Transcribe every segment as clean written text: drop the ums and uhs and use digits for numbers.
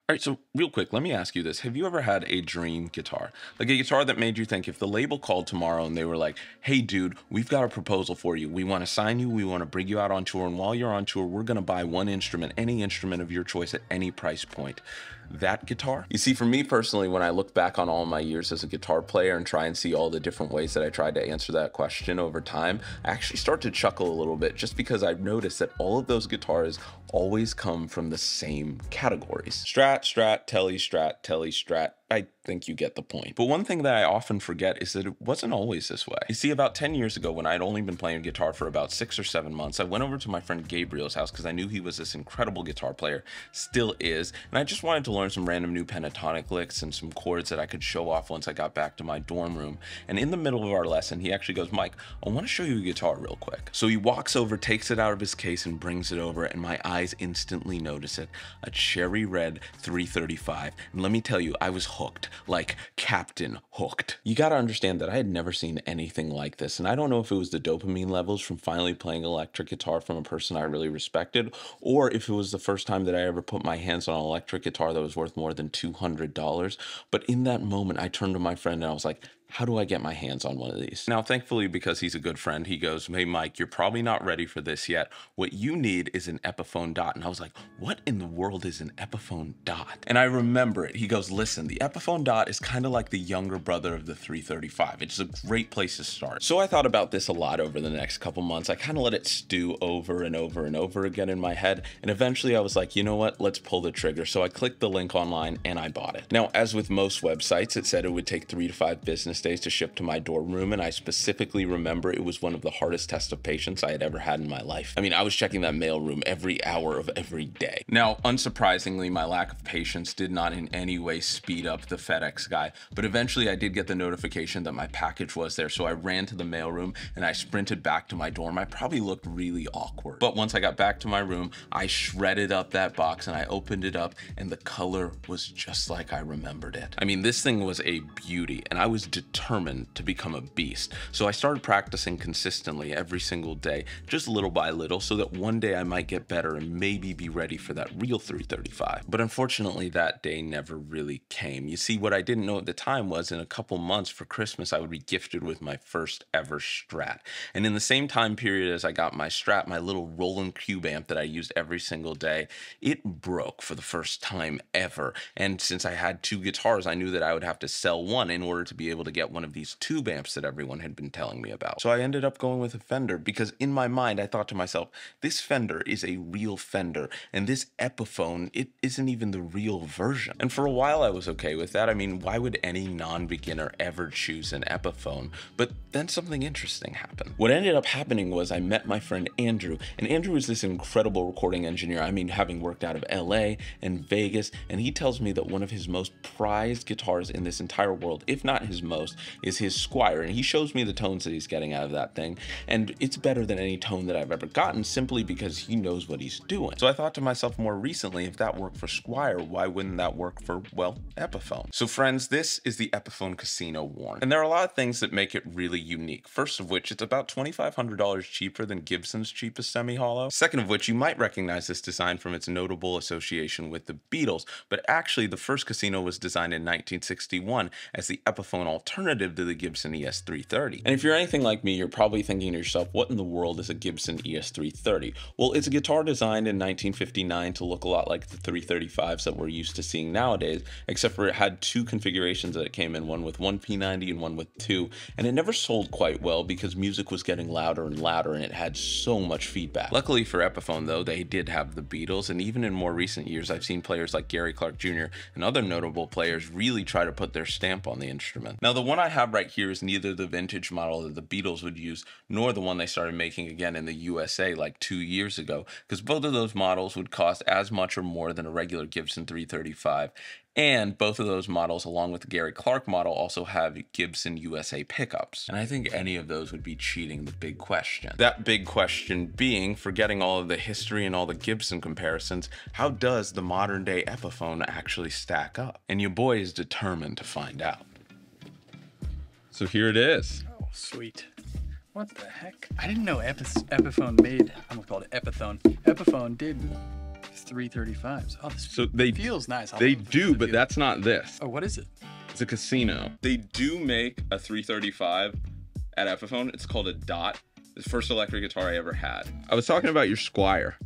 All right, so real quick, let me ask you this. Have you ever had a dream guitar? Like a guitar that made you think if the label called tomorrow and they were like, hey, dude, we've got a proposal for you. We want to sign you. We want to bring you out on tour. And while you're on tour, we're going to buy one instrument, any instrument of your choice at any price point. That guitar? You see, for me personally, when I look back on all my years as a guitar player and try and see all the different ways that I tried to answer that question over time, I actually start to chuckle a little bit just because I've noticed that all of those guitars always come from the same categories. Strat, Strat, Tele, Strat, Tele, Strat. I think you get the point. But one thing that I often forget is that it wasn't always this way. You see, about 10 years ago, when I'd only been playing guitar for about 6 or 7 months, I went over to my friend Gabriel's house because I knew he was this incredible guitar player, still is, and I just wanted to learn some random new pentatonic licks and some chords that I could show off once I got back to my dorm room. And in the middle of our lesson, he actually goes, Mike, I want to show you a guitar real quick. So he walks over, takes it out of his case and brings it over, and my eyes instantly notice it. A cherry red 335. And let me tell you, I was hooked, like Captain Hooked. You got to understand that I had never seen anything like this, and I don't know if it was the dopamine levels from finally playing electric guitar from a person I really respected, or if it was the first time that I ever put my hands on an electric guitar that was worth more than $200. But in that moment, I turned to my friend and I was like, how do I get my hands on one of these? Now, thankfully, because he's a good friend, he goes, hey, Mike, you're probably not ready for this yet. What you need is an Epiphone dot. And I was like, what in the world is an Epiphone dot? And I remember it. He goes, listen, the Epiphone dot is kind of like the younger brother of the 335. It's a great place to start. So I thought about this a lot over the next couple months. I kind of let it stew over and over and over again in my head. And eventually I was like, you know what? Let's pull the trigger. So I clicked the link online and I bought it. Now, as with most websites, it said it would take 3 to 5 business days to ship to my dorm room, and I specifically remember it was one of the hardest tests of patience I had ever had in my life. I mean, I was checking that mail room every hour of every day. Now, unsurprisingly, my lack of patience did not in any way speed up the FedEx guy, but eventually I did get the notification that my package was there, so I ran to the mail room and I sprinted back to my dorm. I probably looked really awkward, but once I got back to my room, I shredded up that box and I opened it up, and the color was just like I remembered it. I mean, this thing was a beauty, and I was determined to become a beast. So I started practicing consistently every single day, just little by little, so that one day I might get better and maybe be ready for that real 335. But unfortunately, that day never really came. You see, what I didn't know at the time was in a couple months for Christmas, I would be gifted with my first ever Strat. And in the same time period as I got my Strat, my little Roland Cube amp that I used every single day, it broke for the first time ever. And since I had 2 guitars, I knew that I would have to sell one in order to be able to get one of these tube amps that everyone had been telling me about. So I ended up going with a Fender because in my mind, I thought to myself, this Fender is a real Fender, and this Epiphone, it isn't even the real version. And for a while, I was okay with that. I mean, why would any non-beginner ever choose an Epiphone? But then something interesting happened. What ended up happening was I met my friend Andrew, and Andrew is this incredible recording engineer. I mean, having worked out of LA and Vegas, and he tells me that one of his most prized guitars in this entire world, if not his most, is his Squire, and he shows me the tones that he's getting out of that thing, and it's better than any tone that I've ever gotten simply because he knows what he's doing. So I thought to myself more recently, if that worked for Squire, why wouldn't that work for, well, Epiphone? So friends, this is the Epiphone Casino Worn, and there are a lot of things that make it really unique. First of which, it's about $2,500 cheaper than Gibson's cheapest semi-hollow. Second of which, you might recognize this design from its notable association with the Beatles, but actually the first Casino was designed in 1961 as the Epiphone alternative to the Gibson ES330. And if you're anything like me, you're probably thinking to yourself, what in the world is a Gibson ES330? Well, it's a guitar designed in 1959 to look a lot like the 335s that we're used to seeing nowadays, except for it had 2 configurations that it came in, one with 1 P90 and one with 2, and it never sold quite well because music was getting louder and louder and it had so much feedback. Luckily for Epiphone though, they did have the Beatles, and even in more recent years, I've seen players like Gary Clark Jr. and other notable players really try to put their stamp on the instrument. Now, the one I have right here is neither the vintage model that the Beatles would use, nor the one they started making again in the USA like 2 years ago, because both of those models would cost as much or more than a regular Gibson 335. And both of those models, along with the Gary Clark model, also have Gibson USA pickups. And I think any of those would be cheating the big question. That big question being, forgetting all of the history and all the Gibson comparisons, how does the modern day Epiphone actually stack up? And your boy is determined to find out. So here it is. Oh, sweet. What the heck? I didn't know Epiphone made, I almost called it Epithone. Epiphone did 335s. Oh, this So they feels nice. They do, but that's not this. Oh, what is it? It's a Casino. They do make a 335 at Epiphone. It's called a Dot. It's the first electric guitar I ever had. I was talking about your Squire,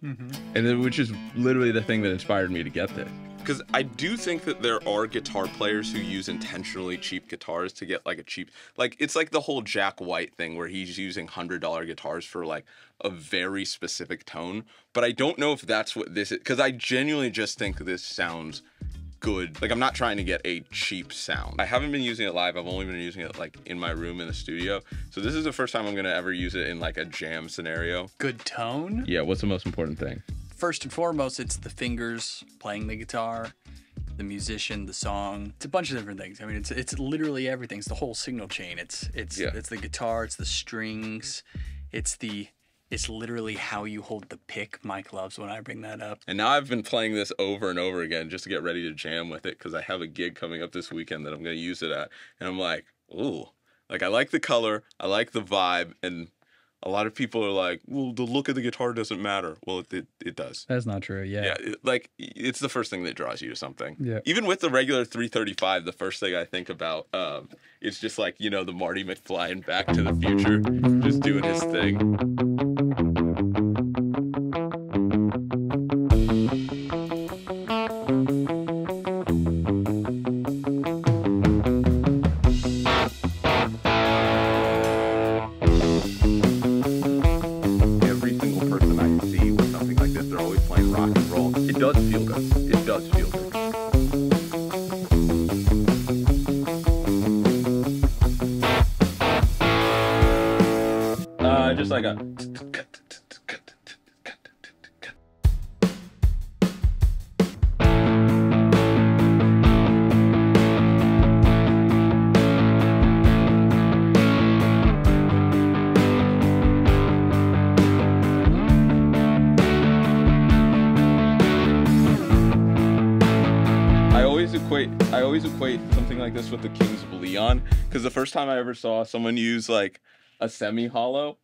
which is literally the thing that inspired me to get this. Because I do think that there are guitar players who use intentionally cheap guitars to get like a cheap, like it's like the whole Jack White thing where he's using $100 guitars for like a very specific tone. But I don't know if that's what this is, because I genuinely just think this sounds good. Like I'm not trying to get a cheap sound. I haven't been using it live. I've only been using it like in my room in the studio. So this is the first time I'm gonna ever use it in like a jam scenario. Good tone? Yeah, what's the most important thing? First and foremost, it's the fingers playing the guitar, the musician, the song. It's a bunch of different things. I mean, it's literally everything. It's the whole signal chain. It's the guitar, it's the strings, it's literally how you hold the pick. Mike loves when I bring that up. And now I've been playing this over and over again just to get ready to jam with it because I have a gig coming up this weekend that I'm going to use it at. And I'm like, ooh, like I like the color, I like the vibe, and a lot of people are like, well, the look of the guitar doesn't matter. Well, it does. That's not true. Yeah. Yeah, it's the first thing that draws you to something. Yeah. Even with the regular 335, the first thing I think about is just like, you know, the Marty McFly in Back to the Future, just doing his thing. Just like a... I always equate something like this with the Kings of Leon, because the first time I ever saw someone use like a semi-hollow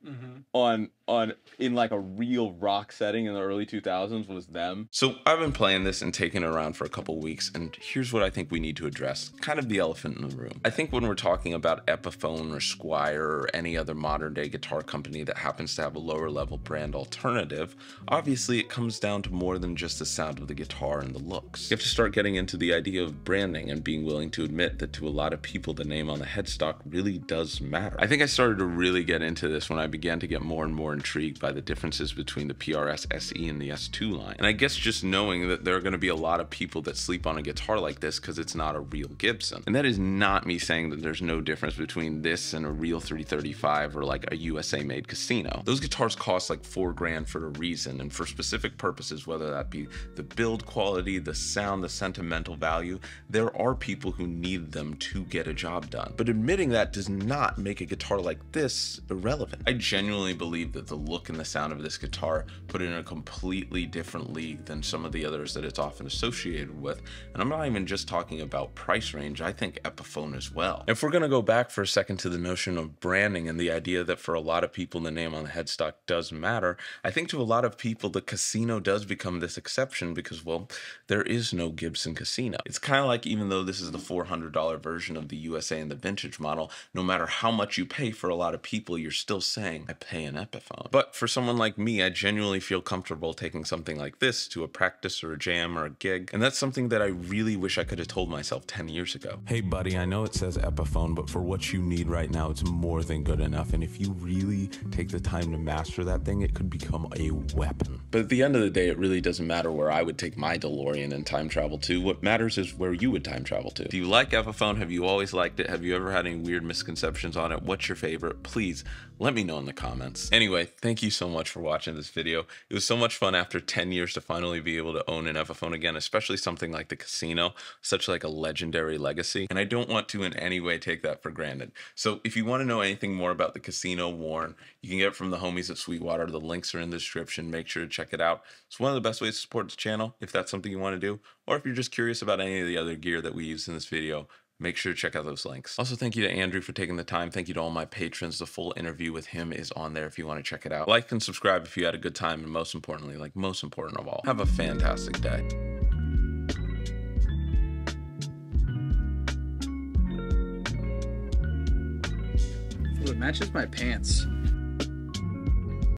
in like a real rock setting in the early 2000s was them. So I've been playing this and taking it around for a couple weeks, and here's what I think we need to address, kind of the elephant in the room. I think when we're talking about Epiphone or Squire or any other modern day guitar company that happens to have a lower level brand alternative, obviously it comes down to more than just the sound of the guitar and the looks. You have to start getting into the idea of branding and being willing to admit that to a lot of people the name on the headstock really does matter. I think I started to really get into this when I began to get more and more intrigued by the differences between the PRS SE and the S2 line. And I guess just knowing that there are going to be a lot of people that sleep on a guitar like this because it's not a real Gibson. And that is not me saying that there's no difference between this and a real 335 or like a USA made Casino. Those guitars cost like $4 grand for a reason, and for specific purposes, whether that be the build quality, the sound, the sentimental value, there are people who need them to get a job done. But admitting that does not make a guitar like this irrelevant. I genuinely believe that the look and the sound of this guitar put it in a completely different league than some of the others that it's often associated with. And I'm not even just talking about price range, I think Epiphone as well. If we're gonna go back for a second to the notion of branding and the idea that for a lot of people the name on the headstock does matter, I think to a lot of people the Casino does become this exception because, well, there is no Gibson Casino. It's kind of like, even though this is the $400 version of the USA and the vintage model, no matter how much you pay, for a lot of people you're still saying, I pay an Epiphone. But for someone like me, I genuinely feel comfortable taking something like this to a practice or a jam or a gig, and that's something that I really wish I could have told myself 10 years ago. Hey buddy, I know it says Epiphone, but for what you need right now, it's more than good enough, and if you really take the time to master that thing, it could become a weapon. But at the end of the day, it really doesn't matter where I would take my DeLorean and time travel to. What matters is where you would time travel to. If you like Epiphone, have you always liked it? Have you ever had any weird misconceptions on it? What's your favorite? Please let me know in the comments. Anyway, thank you so much for watching this video. It was so much fun after 10 years to finally be able to own an Epiphone again, especially something like the Casino, such like a legendary legacy. And I don't want to in any way take that for granted. So if you want to know anything more about the Casino Worn, you can get it from the homies at Sweetwater. The links are in the description. Make sure to check it out. It's one of the best ways to support this channel if that's something you want to do, or if you're just curious about any of the other gear that we use in this video. Make sure to check out those links. Also, thank you to Andrew for taking the time. Thank you to all my patrons. The full interview with him is on there if you want to check it out. Like and subscribe if you had a good time. And most importantly, like most important of all, have a fantastic day. Ooh, it matches my pants.